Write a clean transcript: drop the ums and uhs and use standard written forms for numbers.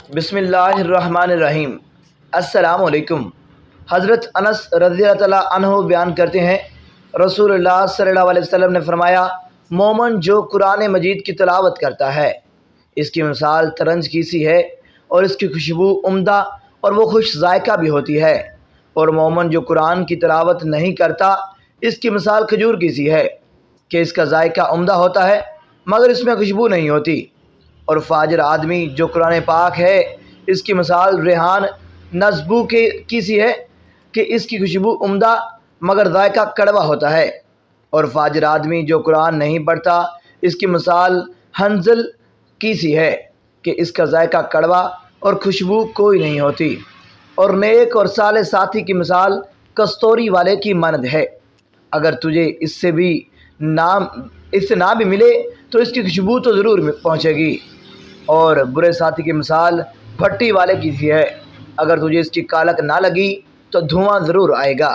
بسم اللہ الرحمن الرحیم۔ السلام علیکم۔ حضرت انس رضی اللہ تعالیٰ عنہ بیان کرتے ہیں، رسول اللہ صلی اللہ علیہ وسلم نے فرمایا، مومن جو قرآن مجید کی تلاوت کرتا ہے اس کی مثال ترنج کی سی ہے، اور اس کی خوشبو عمدہ اور وہ خوش ذائقہ بھی ہوتی ہے، اور مومن جو قرآن کی تلاوت نہیں کرتا اس کی مثال کھجور کی سی ہے کہ اس کا ذائقہ عمدہ ہوتا ہے مگر اس میں خوشبو نہیں ہوتی، اور فاجر آدمی جو قرآن پاک ہے اس کی مثال ریحان نسبو کی سی ہے کہ اس کی خوشبو عمدہ مگر ذائقہ کڑوا ہوتا ہے، اور فاجر آدمی جو قرآن نہیں پڑھتا اس کی مثال حنظل کی سی ہے کہ اس کا ذائقہ کڑوا اور خوشبو کوئی نہیں ہوتی، اور نیک اور صالح ساتھی کی مثال کستوری والے کی مانند ہے، اگر تجھے اس سے نہ بھی ملے تو اس کی خوشبو تو ضرور پہنچے گی، اور برے ساتھی کی مثال پھٹی والے کی سی ہے، اگر تجھے اس کی کالک نہ لگی تو دھواں ضرور آئے گا۔